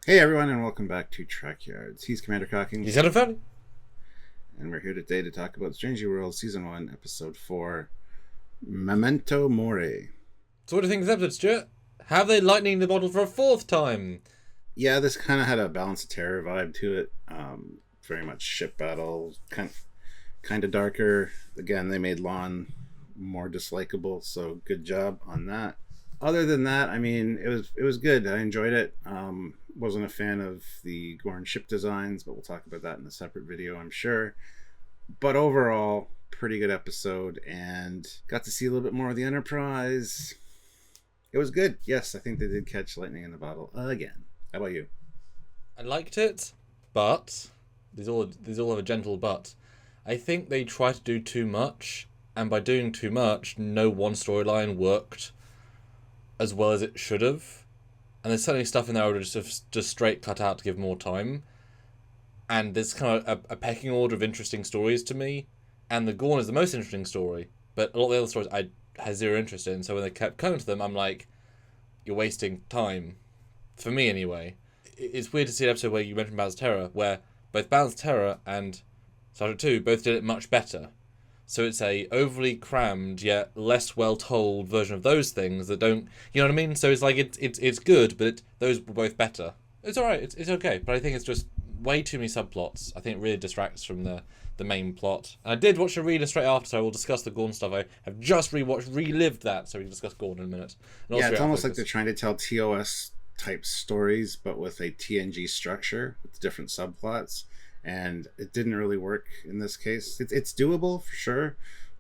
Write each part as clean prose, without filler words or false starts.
Hey everyone, and welcome back to Trekyards. He's Commander Cocking. He's having fun. And we're here today to talk about Strange New Worlds Season 1, Episode 4, Memento Mori. So what do you think of this episode, Stuart? Have they lightning the bottle for a fourth time? Yeah, this kind of had a Balance of Terror vibe to it. Very much ship battle, kind of darker. Again, they made Lon more dislikable, so good job on that. Other than that, I mean, it was good. I enjoyed it. Wasn't a fan of the Gorn ship designs, but we'll talk about that in a separate video, I'm sure. But overall, pretty good episode, and got to see a little bit more of the Enterprise. It was good. Yes, I think they did catch lightning in the bottle again. How about you? I liked it, but these all have a gentle but. I think they try to do too much, and by doing too much, no one storyline worked as well as it should have. And there's certainly stuff in there I would have just straight cut out to give more time. And there's kind of a pecking order of interesting stories to me. And the Gorn is the most interesting story. But a lot of the other stories I had zero interest in. So when they kept coming to them, I'm like, you're wasting time. For me, anyway. It's weird to see an episode where you mentioned Balance of Terror, where both Balance of Terror and Star Trek 2 both did it much better. So it's a overly crammed yet less well told version of those things that don't, you know what I mean? So it's like it's good, but those were both better. It's alright, it's okay, but I think it's just way too many subplots. I think it really distracts from the main plot. And I did watch a reader straight after, so I will discuss the Gorn stuff. I have just relived that, so we can discuss Gorn in a minute. Yeah, it's almost like they're trying to tell TOS type stories, but with a TNG structure with different subplots. And it didn't really work in this case. It's doable for sure,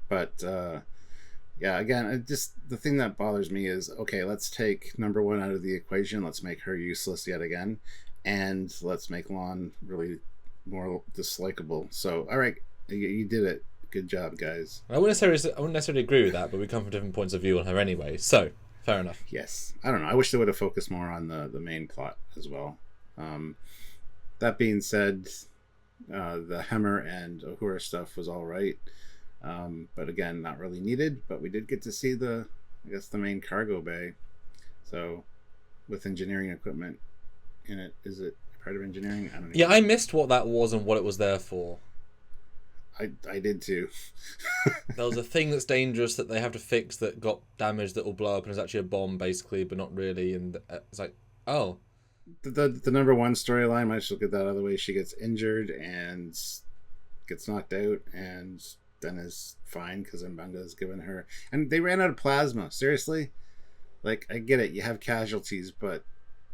but yeah, again, the thing that bothers me is, okay, let's take number one out of the equation. Let's make her useless yet again, and let's make Lon really more dislikable. So, all right, you did it. Good job, guys. I wouldn't necessarily agree with that, but we come from different points of view on her anyway. So, fair enough. Yes, I don't know. I wish they would have focused more on the main plot as well. That being said, the Hemmer and Uhura stuff was all right, but again, not really needed. But we did get to see the main cargo bay. So, with engineering equipment in it, is it part of engineering? I don't know. Yeah, I missed what that was and what it was there for. I did too. There was a thing that's dangerous that they have to fix that got damaged that will blow up and is actually a bomb basically, but not really. And it's like, oh. The number one storyline, might as well get that out of the way. She gets injured and gets knocked out, and then is fine because M'Benga has given her. And they ran out of plasma. Seriously, like, I get it. You have casualties, but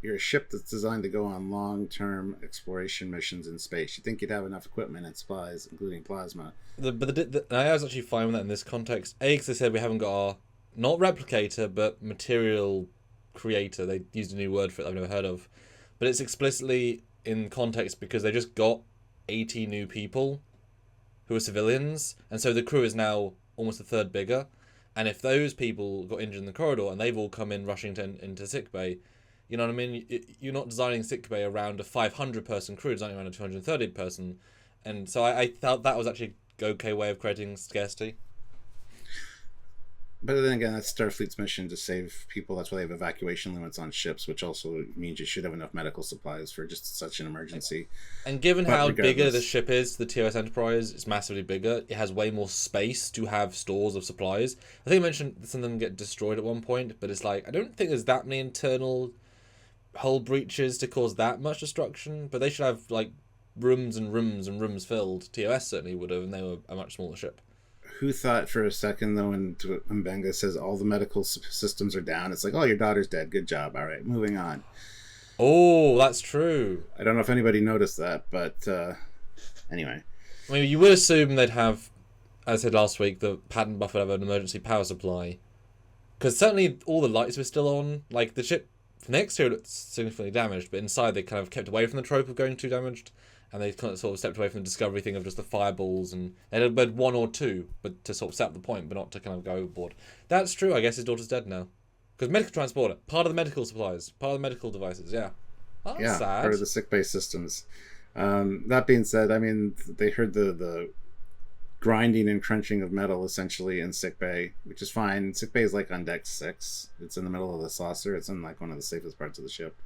you're a ship that's designed to go on long-term exploration missions in space. You think you'd have enough equipment and supplies, including plasma. I was actually fine with that in this context. Because they said we haven't got our not replicator but material creator. They used a new word for it I've never heard of. But it's explicitly in context because they just got 80 new people who are civilians, and so the crew is now almost a third bigger. And if those people got injured in the corridor and they've all come in rushing into Sickbay, you know what I mean? You're not designing Sickbay around a 500-person crew, designing around a 230-person. And so I thought that was actually an okay way of creating scarcity. But then again, that's Starfleet's mission to save people. That's why they have evacuation limits on ships, which also means you should have enough medical supplies for just such an emergency. And given how bigger the ship is, the TOS Enterprise, it's massively bigger. It has way more space to have stores of supplies. I think I mentioned some of them get destroyed at one point, but it's like, I don't think there's that many internal hull breaches to cause that much destruction. But they should have like rooms and rooms and rooms filled. TOS certainly would have, and they were a much smaller ship. Who thought for a second, though, when M'Benga says all the medical systems are down, it's like, oh, your daughter's dead. Good job. All right, moving on. Oh, that's true. I don't know if anybody noticed that, but anyway. I mean, you would assume they'd have, as I said last week, the pattern buffer have an emergency power supply. Because certainly all the lights were still on. Like, the ship from the exterior looked significantly damaged, but inside they kind of kept away from the trope of going too damaged. And they kind of sort of stepped away from the discovery thing of just the fireballs, and they had one or two, but to sort of set up the point, but not to kind of go overboard. That's true. I guess his daughter's dead now, because medical transporter, part of the medical supplies, part of the medical devices. Yeah, that's sad. Part of the sickbay systems. That being said, I mean, they heard the grinding and crunching of metal essentially in Sickbay, which is fine. Sickbay is like on deck 6. It's in the middle of the saucer. It's in like one of the safest parts of the ship.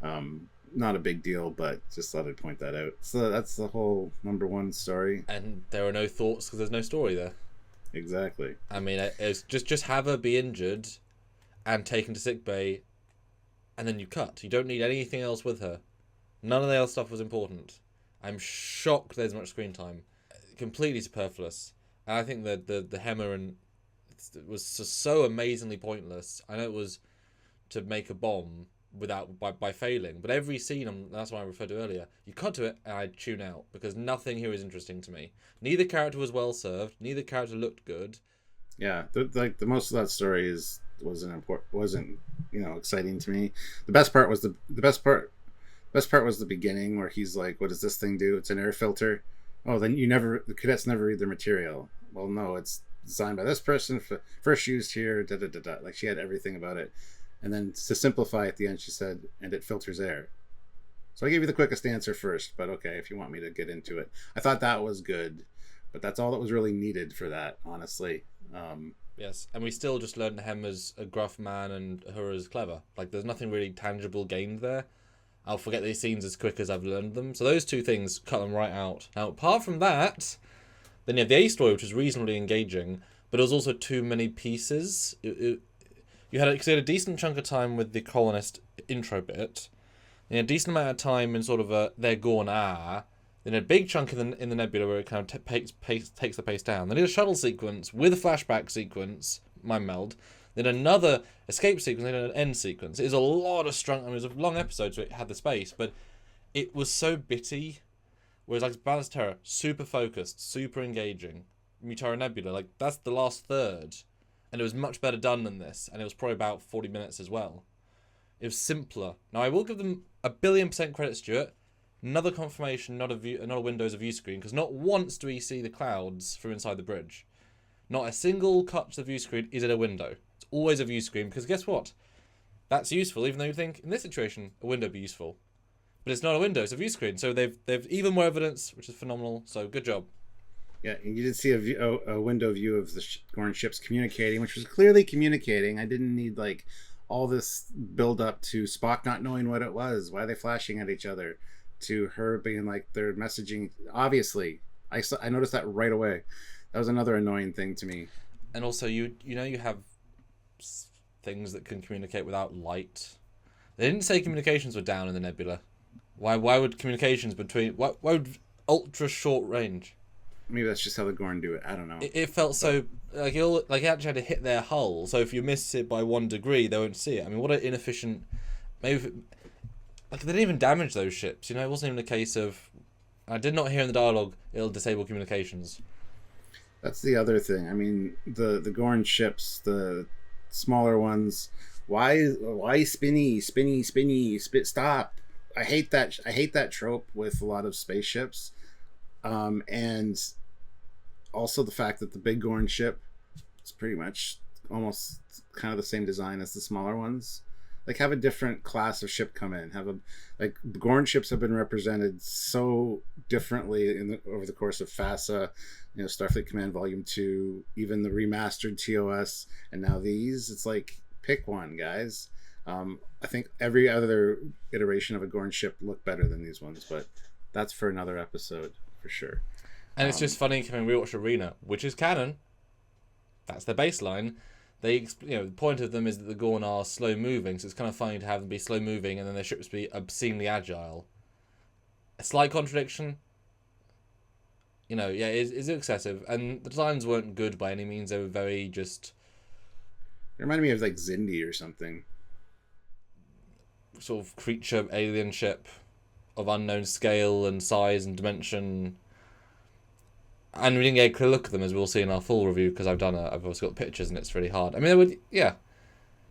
Not a big deal, but just thought I'd point that out. So that's the whole number 1 story. And there are no thoughts because there's no story there. Exactly. I mean, it's just have her be injured and taken to sickbay, and then you cut. You don't need anything else with her. None of the other stuff was important. I'm shocked there's much screen time. Completely superfluous. And I think that the hammer and it was so amazingly pointless. I know it was to make a bomb by failing, but every scene, that's what I referred to earlier, you cut to it and I tune out because nothing here is interesting to me. Neither character was well served. Neither character looked good. Yeah, the most of that story wasn't exciting to me. The best part was the beginning where he's like, "What does this thing do? It's an air filter." Oh, then the cadets never read their material. Well, no, it's designed by this person, first used here, da da da da. Like she had everything about it. And then to simplify at the end, she said, "And it filters air." So I gave you the quickest answer first, but okay, if you want me to get into it. I thought that was good, but that's all that was really needed for that, honestly. Yes, and we still just learned him as a gruff man and her as clever. Like, there's nothing really tangible gained there. I'll forget these scenes as quick as I've learned them. So those 2 things, cut them right out. Now, apart from that, then you have the A story, which was reasonably engaging, but it was also too many pieces. You had a decent chunk of time with the colonist intro bit, and a decent amount of time in sort of their Gorn then a big chunk in the nebula where it kind of takes the pace down. Then a shuttle sequence with a flashback sequence, mind meld. Then another escape sequence, then an end sequence. It is a lot of strong. I mean, it was a long episode, so it had the space, but it was so bitty. Whereas like Balance Terror, super focused, super engaging. Mutara Nebula, like that's the last third, and it was much better done than this, and it was probably about 40 minutes as well. It was simpler. Now I will give them 1,000,000,000% credit, Stuart. Another confirmation, not a Windows view screen, because not once do we see the clouds from inside the bridge. Not a single cut to the view screen is it a window. It's always a view screen, because guess what? That's useful, even though you think in this situation a window would be useful, but it's not a window; it's a view screen. So they've even more evidence, which is phenomenal. So good job. Yeah, and you did see a window view of the Gorn ships communicating, which was clearly communicating. I didn't need like all this build up to Spock not knowing what it was. Why are they flashing at each other? To her being like they're messaging. Obviously, I noticed that right away. That was another annoying thing to me. And also, you have things that can communicate without light. They didn't say communications were down in the nebula. Why would communications between... Why would ultra short range? Maybe that's just how the Gorn do it. I don't know. It felt so... Like it actually had to hit their hull, so if you miss it by 1 degree, they won't see it. I mean, what an inefficient... Maybe... Like, they didn't even damage those ships, it wasn't even a case of... I did not hear in the dialogue, it'll disable communications. That's the other thing. I mean, the Gorn ships, the smaller ones, why spinny, stop. I hate that trope with a lot of spaceships. And also the fact that the big Gorn ship is pretty much almost kind of the same design as the smaller ones. Like, have a different class of ship come in. Gorn ships have been represented so differently over the course of FASA, Starfleet Command Volume 2, even the remastered TOS, and now these. It's like, pick one, guys. I think every other iteration of a Gorn ship looked better than these ones, but that's for another episode, for sure. And it's just funny, when we watch Arena, which is canon, that's their baseline. The point of them is that the Gorn are slow moving, so it's kind of funny to have them be slow moving and then their ships be obscenely agile. A slight contradiction. Is excessive, and the designs weren't good by any means. They were very just... It reminded me of like Zindi or something. Sort of creature alien ship of unknown scale and size and dimension. And we didn't get a clear look at them, as we'll see in our full review, because I've also got pictures and it's really hard. I mean,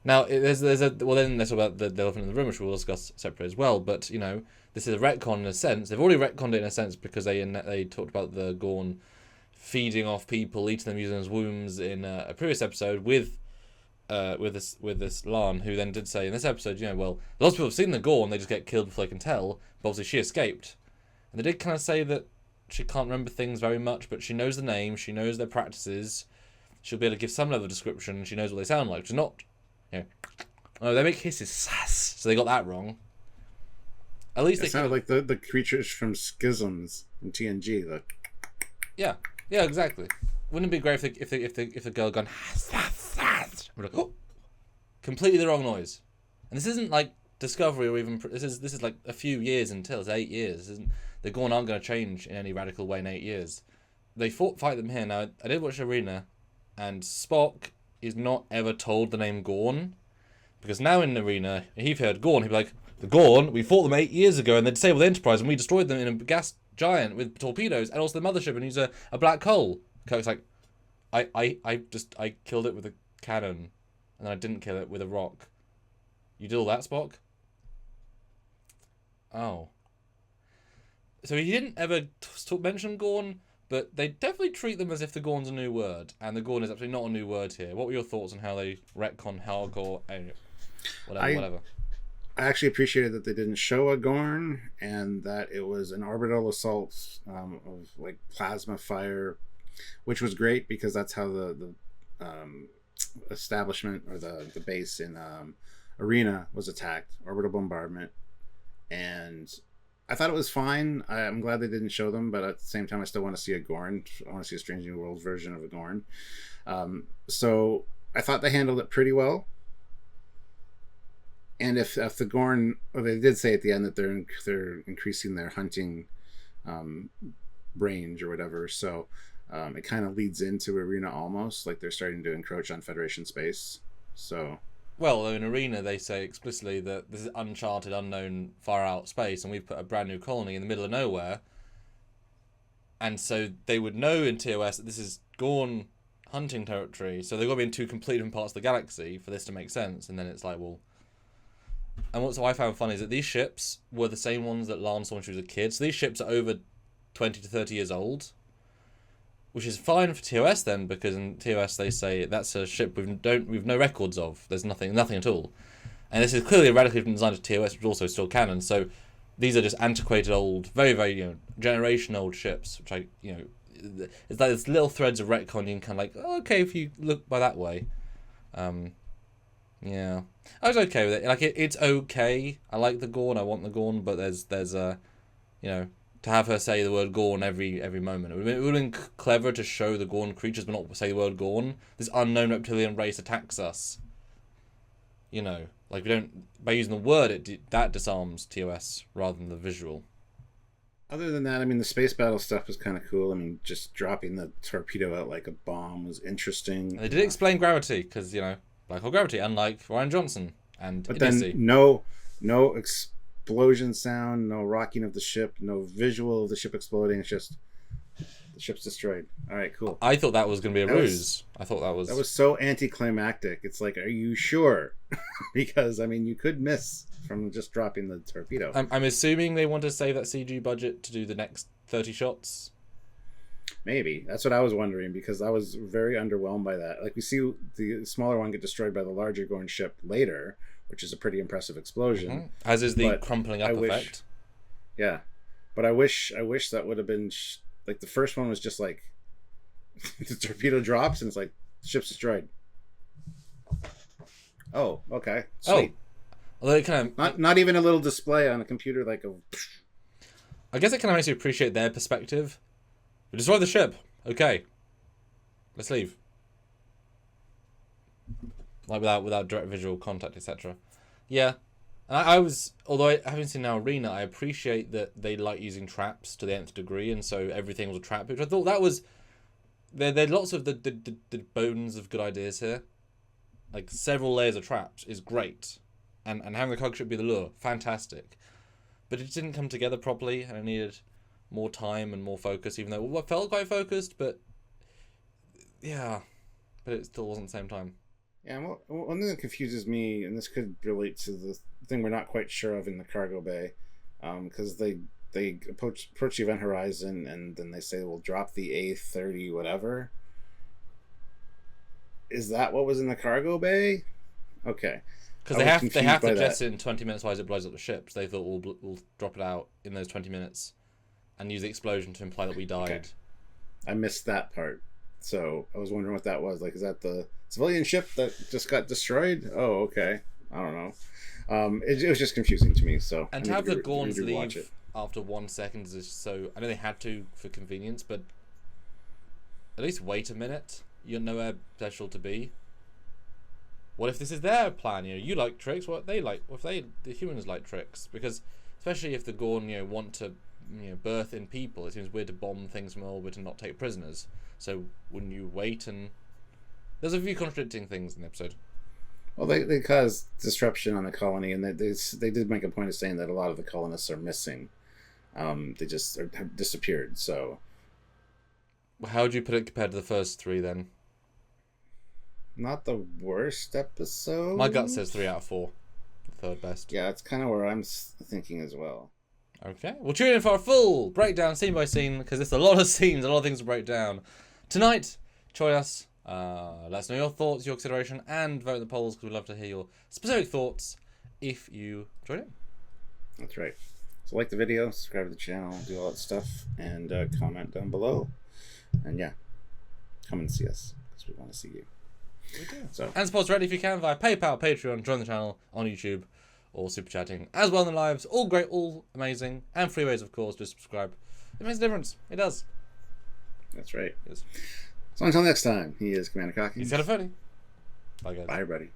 Now, then let's talk about the elephant in the room, which we'll discuss separately as well. But this is a retcon in a sense. They've already retconned it in a sense because they talked about the Gorn feeding off people, eating them using as wombs in a previous episode with this Lan, who then did say in this episode, lots of people have seen the Gorn, they just get killed before they can tell. But obviously she escaped, and they did kind of say that she can't remember things very much, but she knows the name, she knows their practices, she'll be able to give some level of description, she knows what they sound like. She's not, oh, they make hisses, sass, so they got that wrong. At least it sounded like the creatures from Schisms in TNG. Yeah, exactly. Wouldn't it be great if the girl gone like, oh, completely the wrong noise? And this isn't like Discovery or even this is like a few years until it's 8 years. The Gorn aren't going to change in any radical way in 8 years. They fight them here. Now I did watch Arena, and Spock is not ever told the name Gorn, because now in Arena, if he heard Gorn, he'd be like, the Gorn, we fought them 8 years ago, and they disabled the Enterprise, and we destroyed them in a gas giant with torpedoes, and also the mothership, and use a black hole. Kirk's like, I killed it with a cannon, and then I didn't kill it with a rock. You did all that, Spock? Oh. So he didn't ever mention Gorn, but they definitely treat them as if the Gorn's a new word, and the Gorn is absolutely not a new word here. What were your thoughts on how they retcon Helgor, whatever? I actually appreciated that they didn't show a Gorn, and that it was an orbital assault of like plasma fire, which was great because that's how the establishment or the base in Arena was attacked, orbital bombardment. And I thought it was fine. I'm glad they didn't show them, but at the same time I still want to see a Gorn. I want to see a Strange New Worlds version of a Gorn. So I thought they handled it pretty well. And if the Gorn, or they did say at the end that they're increasing their hunting range or whatever, so it kind of leads into Arena almost, like they're starting to encroach on Federation space. So, well, in Arena they say explicitly that this is uncharted, unknown, far out space, and we've put a brand new colony in the middle of nowhere, and so they would know in TOS that this is Gorn hunting territory, so they've got to be in two completely different parts of the galaxy for this to make sense. And then it's like, well. And what I found funny is that these ships were the same ones that Lance saw when she was a kid. So these ships are over 20 to 30 years old, which is fine for TOS then, because in TOS they say that's a ship we've no records of. There's nothing at all. And this is clearly a radically different design to TOS, which is also still canon. So these are just antiquated old, very, very, generation old ships, which it's like this little threads of retcon. You can kind of like, oh, okay, if you look by that way. Yeah, I was okay with it. Like it's okay. I like the Gorn. I want the Gorn, but there's to have her say the word Gorn every moment. It would have been clever to show the Gorn creatures, but not say the word Gorn. This unknown reptilian race attacks us. Like we don't, by using the word, that disarms TOS rather than the visual. Other than that, I mean, the space battle stuff was kind of cool. I mean, just dropping the torpedo out like a bomb was interesting. And they did explain gravity because black hole gravity, unlike Ryan Johnson and but Idiocy. Then no explosion sound, no rocking of the ship, no visual of the ship exploding. It's just the ship's destroyed. All right, cool. I thought that was going to be a ruse. I thought that was so anticlimactic. It's like, are you sure? Because I mean, you could miss from just dropping the torpedo. I'm assuming they want to save that CG budget to do the next 30 shots. Maybe. That's what I was wondering, because I was very underwhelmed by that. Like, we see the smaller one get destroyed by the larger Gorn ship later, which is a pretty impressive explosion. Mm-hmm. As is the crumpling up effect. Yeah. But I wish that would have been... like, the first one was just like... the torpedo drops, and it's like, ship's destroyed. Oh, okay. Sweet. Although it kind of... Not even a little display on a computer like a... I guess it kind of makes you appreciate their perspective. We destroyed the ship. Okay. Let's leave. Like without direct visual contact, etc. Yeah. And I was, although having seen now Arena, I appreciate that they like using traps to the nth degree, and so everything was a trap, which I thought that was... There are lots of the bones of good ideas here. Like, several layers of traps is great. And having the cog ship be the lure, fantastic. But it didn't come together properly, and I needed more time and more focus, even though it felt quite focused, but yeah, but it still wasn't at the same time. Yeah, well, one thing that confuses me, and this could relate to the thing we're not quite sure of in the cargo bay, because they approach the event horizon, and then they say we'll drop the A30 whatever. Is that what was in the cargo bay? Okay. Because they have to jettison 20 minutes while it blows up the ships. They thought we'll drop it out in those 20 minutes. and use the explosion to imply that we died. Okay. I missed that part, so I was wondering what that was. Like, is that the civilian ship that just got destroyed? Oh, okay. I don't know. It was just confusing to me. So and to have the Gorns leave after 1 second is so. I know they had to for convenience, but at least wait a minute. You know where special to be. What if this is their plan? You know, you like tricks. What they like? What if the humans like tricks? Because especially if the Gorn, you know, want to, you know, birth in people, it seems weird to bomb things from orbit and not take prisoners. So wouldn't you wait? And there's a few contradicting things in the episode. Well, they caused disruption on the colony, and they did make a point of saying that a lot of the colonists are missing. They just have disappeared. So, how would you put it compared to the first three then? Not the worst episode. My gut says 3 out of 4. The third best. Yeah, that's kind of where I'm thinking as well. Okay, we'll tune in for a full breakdown, scene by scene, because there's a lot of scenes, a lot of things to break down. Tonight, join us. Let us know your thoughts, your consideration, and vote in the polls, because we'd love to hear your specific thoughts if you join in. That's right. So like the video, subscribe to the channel, do all that stuff, and comment down below. And yeah, come and see us, because we want to see you. We do. So. And support directly if you can via PayPal, Patreon, join the channel on YouTube, or super chatting as well in the lives. All great, all amazing, and free ways, of course, to subscribe. It makes a difference. It does. That's right. It is. So until next time, he is Commander Cocky. He's Foley. Bye, guys. Bye, everybody.